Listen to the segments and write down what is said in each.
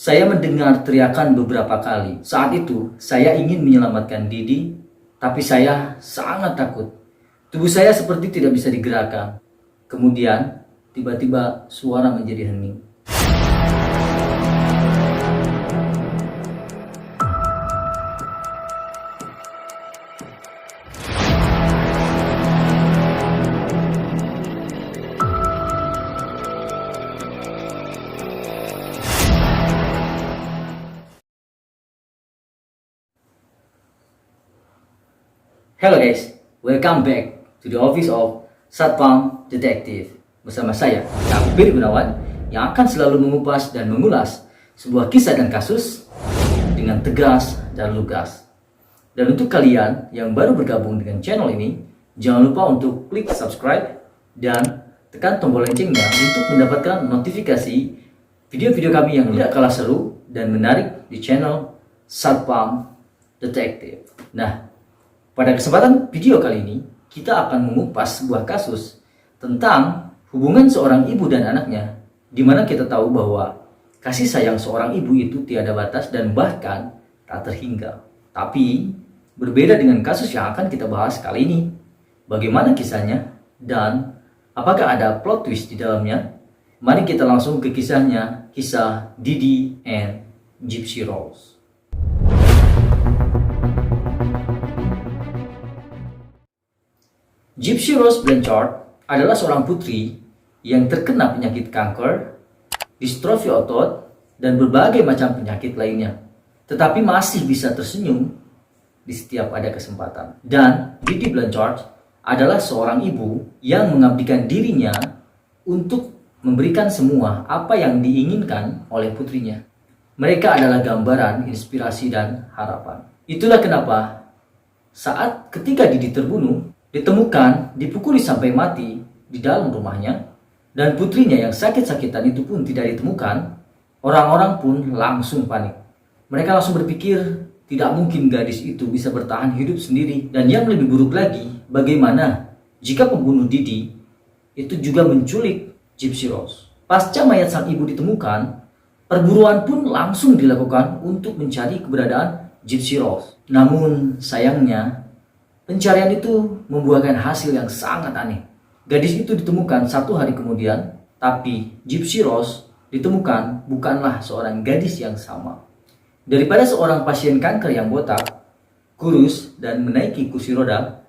Saya mendengar teriakan beberapa kali. Saat itu, saya ingin menyelamatkan Didi, tapi saya sangat takut. Tubuh saya seperti tidak bisa digerakkan. Kemudian, tiba-tiba suara menjadi hening. Hello guys, welcome back to the office of Satpam Detective. Bersama saya, Kabir Gunawan, yang akan selalu mengupas dan mengulas sebuah kisah dan kasus dengan tegas dan lugas. Dan untuk kalian yang baru bergabung dengan channel ini, jangan lupa untuk klik subscribe dan tekan tombol loncengnya untuk mendapatkan notifikasi video-video kami yang tidak kalah seru dan menarik di channel Satpam Detective. Nah, pada kesempatan video kali ini, kita akan mengupas sebuah kasus tentang hubungan seorang ibu dan anaknya, di mana kita tahu bahwa kasih sayang seorang ibu itu tiada batas dan bahkan tak terhingga. Tapi, berbeda dengan kasus yang akan kita bahas kali ini. Bagaimana kisahnya dan apakah ada plot twist di dalamnya? Mari kita langsung ke kisahnya, kisah Didi and Gypsy Rose. Gypsy Rose Blanchard adalah seorang putri yang terkena penyakit kanker, distrofi otot, dan berbagai macam penyakit lainnya. Tetapi masih bisa tersenyum di setiap ada kesempatan. Dan Didi Blanchard adalah seorang ibu yang mengabdikan dirinya untuk memberikan semua apa yang diinginkan oleh putrinya. Mereka adalah gambaran, inspirasi, dan harapan. Itulah kenapa saat ketika Didi terbunuh, ditemukan dipukuli sampai mati di dalam rumahnya, dan putrinya yang sakit-sakitan itu pun tidak ditemukan, orang-orang pun langsung panik. Mereka langsung berpikir tidak mungkin gadis itu bisa bertahan hidup sendiri, dan yang lebih buruk lagi, bagaimana jika pembunuh Didi itu juga menculik Gypsy Rose. Pasca mayat sang ibu ditemukan, perburuan pun langsung dilakukan untuk mencari keberadaan Gypsy Rose. Namun sayangnya, pencarian itu membuahkan hasil yang sangat aneh. Gadis itu ditemukan 1 hari kemudian, tapi Gypsy Rose ditemukan bukanlah seorang gadis yang sama. Daripada seorang pasien kanker yang botak, kurus, dan menaiki kursi roda,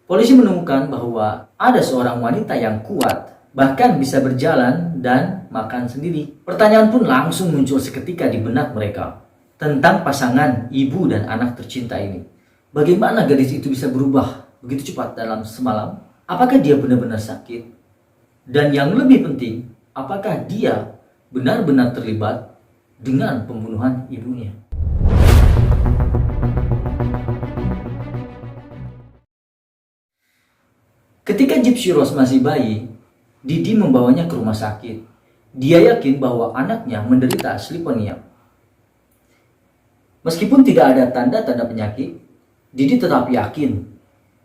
polisi menemukan bahwa ada seorang wanita yang kuat, bahkan bisa berjalan dan makan sendiri. Pertanyaan pun langsung muncul seketika di benak mereka tentang pasangan ibu dan anak tercinta ini. Bagaimana gadis itu bisa berubah begitu cepat dalam semalam? Apakah dia benar-benar sakit? Dan yang lebih penting, apakah dia benar-benar terlibat dengan pembunuhan ibunya? Ketika Gypsy Rose masih bayi, Didi membawanya ke rumah sakit. Dia yakin bahwa anaknya menderita sleeponia. Meskipun tidak ada tanda-tanda penyakit, Didi tetap yakin.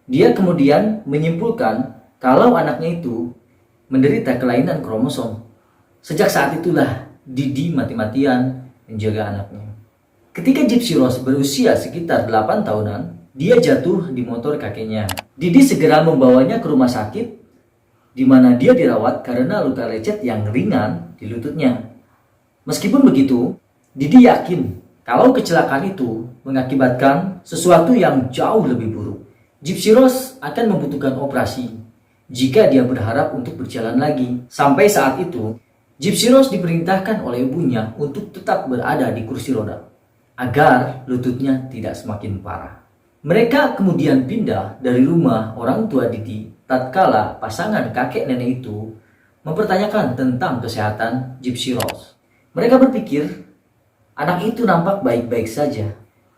Dia kemudian menyimpulkan kalau anaknya itu menderita kelainan kromosom. Sejak saat itulah Didi mati-matian menjaga anaknya. Ketika Gypsy Rose berusia sekitar 8 tahunan, dia jatuh di motor kakeknya. Didi segera membawanya ke rumah sakit, di mana dia dirawat karena luka lecet yang ringan di lututnya. Meskipun begitu, Didi yakin kalau kecelakaan itu mengakibatkan sesuatu yang jauh lebih buruk. Gypsy Rose akan membutuhkan operasi jika dia berharap untuk berjalan lagi. Sampai saat itu, Gypsy Rose diperintahkan oleh ibunya untuk tetap berada di kursi roda agar lututnya tidak semakin parah. Mereka kemudian pindah dari rumah orang tua Didi tatkala pasangan kakek nenek itu mempertanyakan tentang kesehatan Gypsy Rose. Mereka berpikir anak itu nampak baik-baik saja.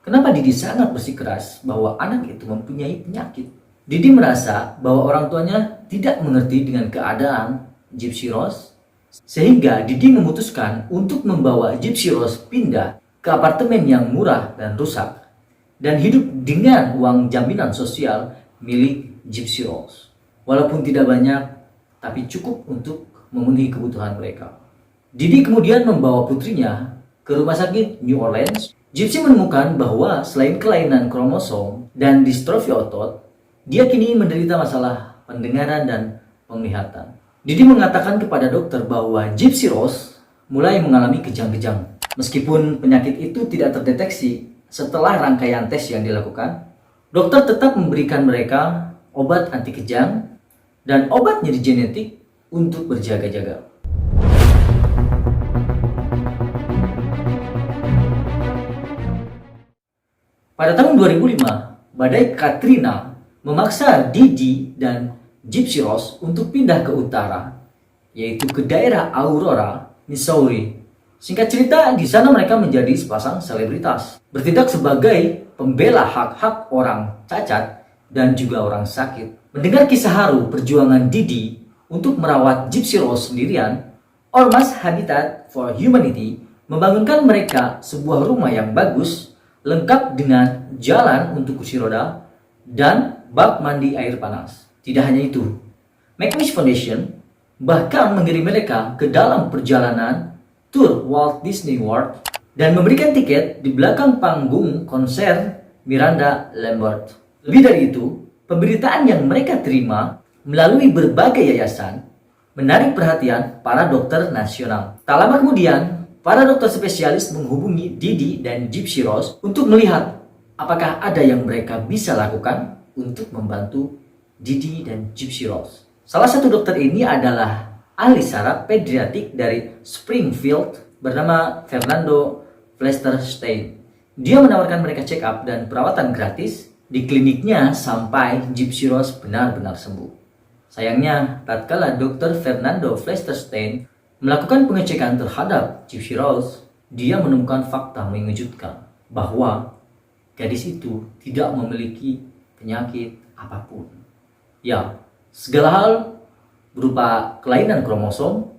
Kenapa Didi sangat bersikeras bahwa anak itu mempunyai penyakit? Didi merasa bahwa orang tuanya tidak mengerti dengan keadaan Gypsy Rose, sehingga Didi memutuskan untuk membawa Gypsy Rose pindah ke apartemen yang murah dan rusak, dan hidup dengan uang jaminan sosial milik Gypsy Rose. Walaupun tidak banyak, tapi cukup untuk memenuhi kebutuhan mereka. Didi kemudian membawa putrinya ke rumah sakit New Orleans, Gypsy menemukan bahwa selain kelainan kromosom dan distrofi otot, dia kini menderita masalah pendengaran dan penglihatan. Didi mengatakan kepada dokter bahwa Gypsy Rose mulai mengalami kejang-kejang. Meskipun penyakit itu tidak terdeteksi setelah rangkaian tes yang dilakukan, dokter tetap memberikan mereka obat anti kejang dan obat nyeri genetik untuk berjaga-jaga. Pada tahun 2005, badai Katrina memaksa Didi dan Gypsy Rose untuk pindah ke utara, yaitu ke daerah Aurora, Missouri. Singkat cerita, di sana mereka menjadi sepasang selebritas, bertindak sebagai pembela hak-hak orang cacat dan juga orang sakit. Mendengar kisah haru perjuangan Didi untuk merawat Gypsy Rose sendirian, Ormas Habitat for Humanity membangunkan mereka sebuah rumah yang bagus, lengkap dengan jalan untuk kursi roda dan bak mandi air panas. Tidak hanya itu, Make-A-Wish Foundation bahkan mengirim mereka ke dalam perjalanan tur Walt Disney World dan memberikan tiket di belakang panggung konser Miranda Lambert. Lebih dari itu, pemberitaan yang mereka terima melalui berbagai yayasan menarik perhatian para dokter nasional. Tak lama kemudian, para dokter spesialis menghubungi Didi dan Gypsy Rose untuk melihat apakah ada yang mereka bisa lakukan untuk membantu Didi dan Gypsy Rose. Salah satu dokter ini adalah ahli saraf pediatrik dari Springfield bernama Fernando Flesterstein. Dia menawarkan mereka check up dan perawatan gratis di kliniknya sampai Gypsy Rose benar-benar sembuh. Sayangnya, tatkala Dr. Fernando Flesterstein melakukan pengecekan terhadap Gypsy Rose, dia menemukan fakta mengejutkan bahwa gadis itu tidak memiliki penyakit apapun. Ya, segala hal berupa kelainan kromosom,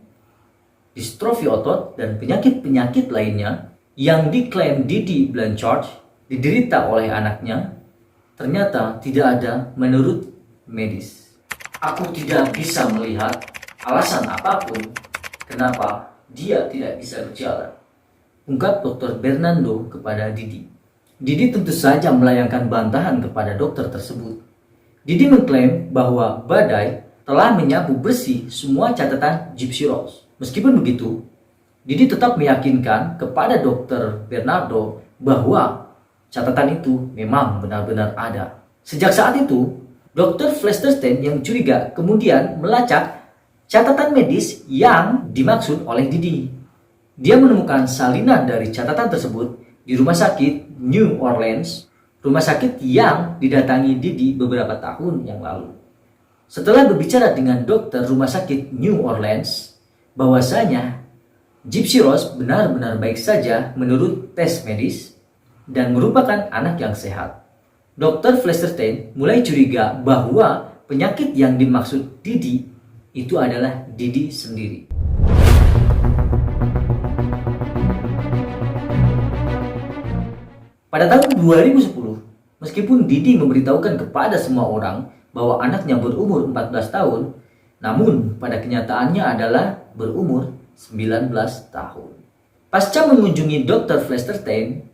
distrofi otot, dan penyakit-penyakit lainnya yang diklaim Didi Blanchard diderita oleh anaknya ternyata tidak ada menurut medis. Aku tidak bisa melihat alasan apapun kenapa dia tidak bisa berjalan, ungkap Dr. Bernardo kepada Didi. Didi tentu saja melayangkan bantahan kepada dokter tersebut. Didi mengklaim bahwa badai telah menyapu bersih semua catatan Gypsy Rose. Meskipun begitu, Didi tetap meyakinkan kepada Dr. Bernardo bahwa catatan itu memang benar-benar ada. Sejak saat itu, Dr. Flesterstein yang curiga kemudian melacak catatan medis yang dimaksud oleh Didi. Dia menemukan salinan dari catatan tersebut di rumah sakit New Orleans, rumah sakit yang didatangi Didi beberapa tahun yang lalu. Setelah berbicara dengan dokter rumah sakit New Orleans, bahwasanya Gypsy Rose benar-benar baik saja menurut tes medis dan merupakan anak yang sehat, Dr. Flesterstein mulai curiga bahwa penyakit yang dimaksud Didi itu adalah Didi sendiri. Pada tahun 2010, meskipun Didi memberitahukan kepada semua orang bahwa anaknya berumur 14 tahun, namun pada kenyataannya adalah berumur 19 tahun. Pasca mengunjungi Dr. Flesterstein,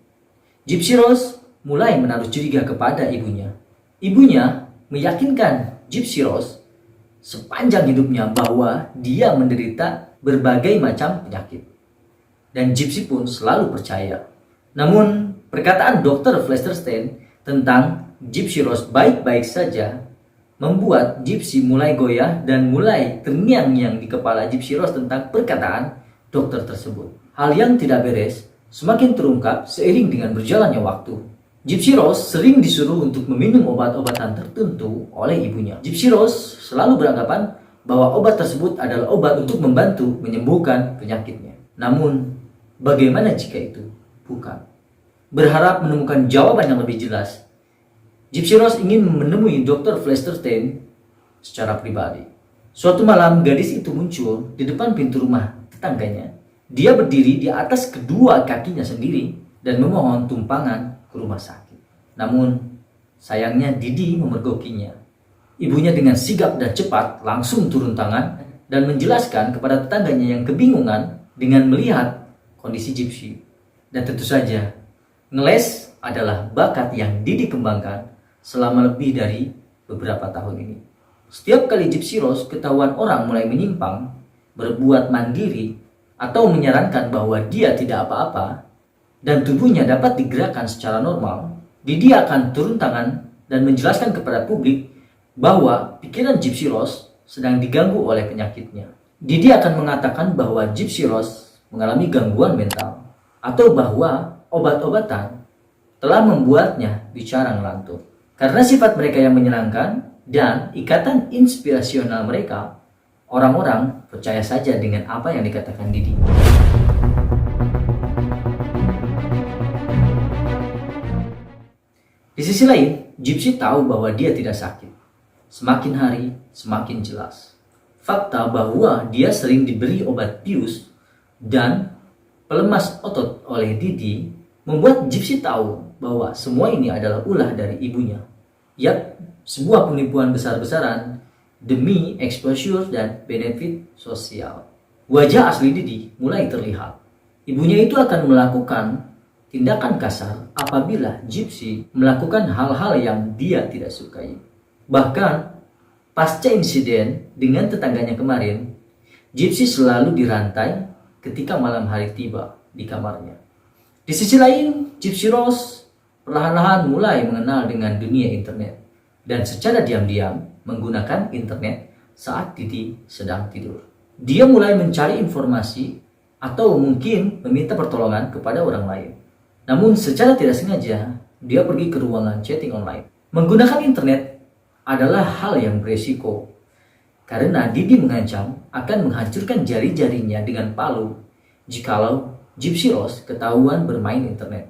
Gypsy Rose mulai menaruh curiga kepada ibunya. Ibunya meyakinkan Gypsy Rose sepanjang hidupnya bahwa dia menderita berbagai macam penyakit. Dan Gypsy pun selalu percaya. Namun, perkataan Dr. Flesterstein tentang Gypsy Rose baik-baik saja membuat Gypsy mulai goyah dan mulai terngiang-ngiang di kepala Gypsy Rose tentang perkataan dokter tersebut. Hal yang tidak beres semakin terungkap seiring dengan berjalannya waktu. Gypsy Rose sering disuruh untuk meminum obat-obatan tertentu oleh ibunya. Gypsy Rose selalu beranggapan bahwa obat tersebut adalah obat untuk membantu menyembuhkan penyakitnya. Namun, bagaimana jika itu bukan? Berharap menemukan jawaban yang lebih jelas, Gypsy Rose ingin menemui Dr. Flesterstein secara pribadi. Suatu malam, gadis itu muncul di depan pintu rumah tetangganya. Dia berdiri di atas kedua kakinya sendiri dan memohon tumpangan ke rumah sakit. Namun, sayangnya Didi memergokinya. Ibunya dengan sigap dan cepat langsung turun tangan dan menjelaskan kepada tetangganya yang kebingungan dengan melihat kondisi Gypsy. Dan tentu saja, ngeles adalah bakat yang Didi kembangkan selama lebih dari beberapa tahun ini. Setiap kali Gypsy Rose ketahuan orang mulai menyimpang, berbuat mandiri, atau menyarankan bahwa dia tidak apa-apa, dan tubuhnya dapat digerakkan secara normal, Didi akan turun tangan dan menjelaskan kepada publik bahwa pikiran Gypsy Rose sedang diganggu oleh penyakitnya. Didi akan mengatakan bahwa Gypsy Rose mengalami gangguan mental, atau bahwa obat-obatan telah membuatnya bicara ngelantur. Karena sifat mereka yang menyenangkan dan ikatan inspirasional mereka, orang-orang percaya saja dengan apa yang dikatakan Didi. Di sisi lain, Gypsy tahu bahwa dia tidak sakit. Semakin hari, semakin jelas. Fakta bahwa dia sering diberi obat bius dan pelemas otot oleh Didi membuat Gypsy tahu bahwa semua ini adalah ulah dari ibunya. Yap, sebuah penipuan besar-besaran demi exposure dan benefit sosial. Wajah asli Didi mulai terlihat. Ibunya itu akan melakukan tindakan kasar apabila Gypsy melakukan hal-hal yang dia tidak sukai. Bahkan, pasca insiden dengan tetangganya kemarin, Gypsy selalu dirantai ketika malam hari tiba di kamarnya. Di sisi lain, Gypsy Rose perlahan-lahan mulai mengenal dengan dunia internet dan secara diam-diam menggunakan internet saat Didi sedang tidur. Dia mulai mencari informasi atau mungkin meminta pertolongan kepada orang lain. Namun secara tidak sengaja, dia pergi ke ruangan chatting online. Menggunakan internet adalah hal yang beresiko, karena Didi mengancam akan menghancurkan jari-jarinya dengan palu jikalau Gypsy Rose ketahuan bermain internet.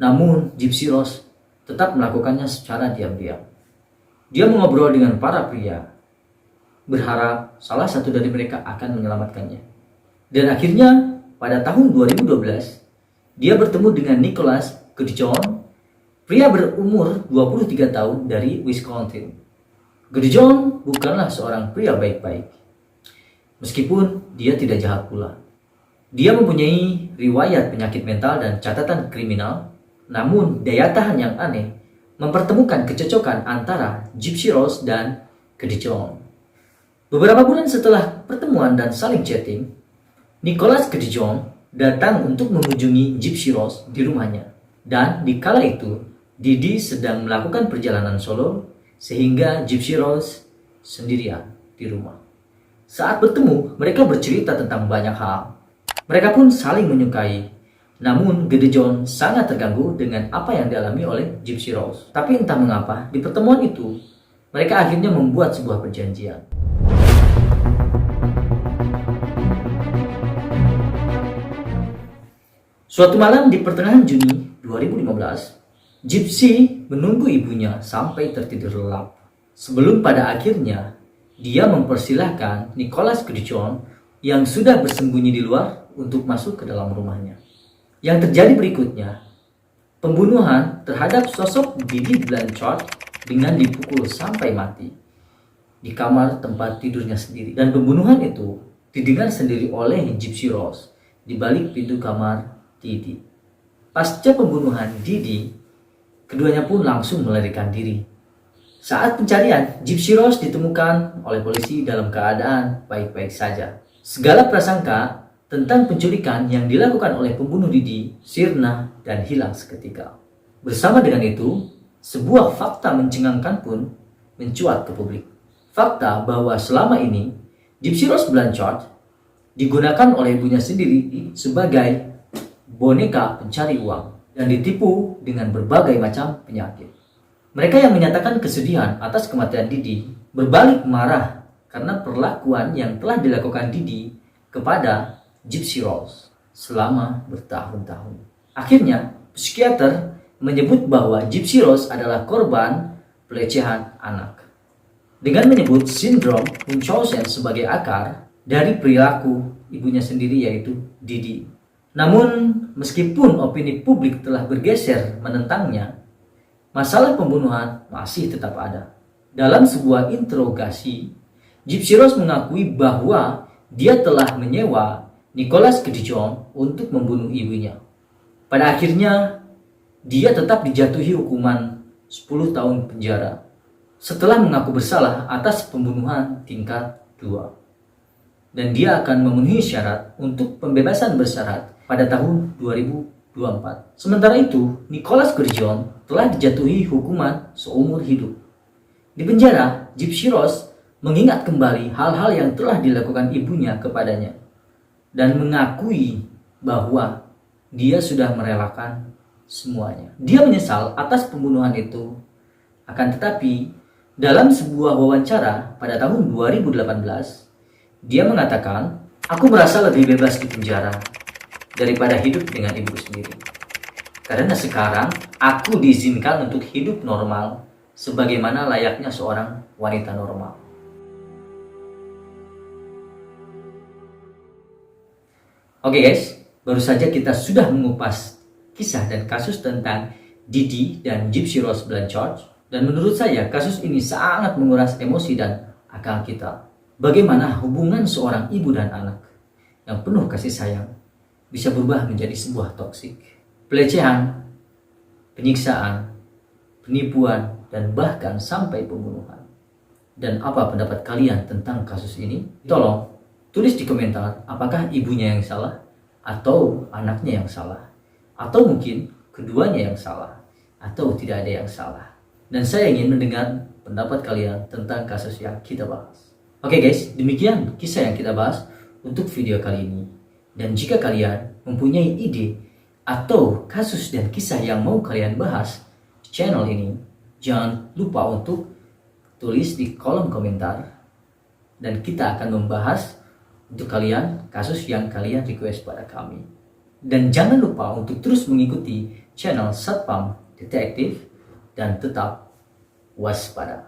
Namun Gypsy Rose tetap melakukannya secara diam-diam. Dia mengobrol dengan para pria, berharap salah satu dari mereka akan menyelamatkannya. Dan akhirnya pada tahun 2012, dia bertemu dengan Nicholas Gudjon, pria berumur 23 tahun dari Wisconsin. Gudjon bukanlah seorang pria baik-baik, meskipun dia tidak jahat pula. Dia mempunyai riwayat penyakit mental dan catatan kriminal, namun daya tahan yang aneh mempertemukan kecocokan antara Gypsy Rose dan Gudjon. Beberapa bulan setelah pertemuan dan saling chatting, Nicholas Gudjon datang untuk mengunjungi Gypsy Rose di rumahnya. Dan di kala itu, Didi sedang melakukan perjalanan solo sehingga Gypsy Rose sendirian di rumah. Saat bertemu, mereka bercerita tentang banyak hal. Mereka pun saling menyukai. Namun, Gudjon sangat terganggu dengan apa yang dialami oleh Gypsy Rose. Tapi entah mengapa, di pertemuan itu, mereka akhirnya membuat sebuah perjanjian. Suatu malam di pertengahan Juni 2015, Gypsy menunggu ibunya sampai tertidur lelap. Sebelum pada akhirnya, dia mempersilahkan Nicholas Gudjon yang sudah bersembunyi di luar untuk masuk ke dalam rumahnya. Yang terjadi berikutnya, pembunuhan terhadap sosok Didi Blanchard dengan dipukul sampai mati di kamar tempat tidurnya sendiri. Dan pembunuhan itu didengar sendiri oleh Gypsy Rose di balik pintu kamar Didi. Pasca pembunuhan Didi, keduanya pun langsung melarikan diri. Saat pencarian, Gypsy Rose ditemukan oleh polisi dalam keadaan baik-baik saja. Segala prasangka tentang penculikan yang dilakukan oleh pembunuh Didi sirna dan hilang seketika. Bersama dengan itu, sebuah fakta mencengangkan pun mencuat ke publik. Fakta bahwa selama ini Gypsy Rose Blanchard digunakan oleh ibunya sendiri sebagai boneka pencari uang dan ditipu dengan berbagai macam penyakit. Mereka yang menyatakan kesedihan atas kematian Didi berbalik marah karena perlakuan yang telah dilakukan Didi kepada Gypsy Rose selama bertahun-tahun. Akhirnya, psikiater menyebut bahwa Gypsy Rose adalah korban pelecehan anak, dengan menyebut sindrom Munchausen sebagai akar dari perilaku ibunya sendiri, yaitu Didi. Namun, meskipun opini publik telah bergeser menentangnya, masalah pembunuhan masih tetap ada. Dalam sebuah interogasi, Gypsy Rose mengakui bahwa dia telah menyewa Nicholas Gudjon untuk membunuh ibunya. Pada akhirnya, dia tetap dijatuhi hukuman 10 tahun penjara setelah mengaku bersalah atas pembunuhan tingkat 2. Dan dia akan memenuhi syarat untuk pembebasan bersyarat pada tahun 2024. Sementara itu, Nicholas Sturgeon telah dijatuhi hukuman seumur hidup. Di penjara, Gypsy Rose mengingat kembali hal-hal yang telah dilakukan ibunya kepadanya dan mengakui bahwa dia sudah merelakan semuanya. Dia menyesal atas pembunuhan itu. Akan tetapi, dalam sebuah wawancara pada tahun 2018, dia mengatakan, "Aku merasa lebih bebas di penjara daripada hidup dengan ibu sendiri. Karena sekarang aku diizinkan untuk hidup normal sebagaimana layaknya seorang wanita normal." Oke guys, baru saja kita sudah mengupas kisah dan kasus tentang Didi dan Gypsy Rose Blanchard. Dan menurut saya kasus ini sangat menguras emosi dan akal kita. Bagaimana hubungan seorang ibu dan anak yang penuh kasih sayang bisa berubah menjadi sebuah toksik. Pelecehan, penyiksaan, penipuan, dan bahkan sampai pembunuhan. Dan apa pendapat kalian tentang kasus ini? Tolong tulis di komentar apakah ibunya yang salah atau anaknya yang salah. Atau mungkin keduanya yang salah atau tidak ada yang salah. Dan saya ingin mendengar pendapat kalian tentang kasus yang kita bahas. Oke guys, demikian kisah yang kita bahas untuk video kali ini. Dan jika kalian mempunyai ide atau kasus dan kisah yang mau kalian bahas di channel ini, jangan lupa untuk tulis di kolom komentar. Dan kita akan membahas untuk kalian kasus yang kalian request pada kami. Dan jangan lupa untuk terus mengikuti channel Satpam Detektif dan tetap waspada.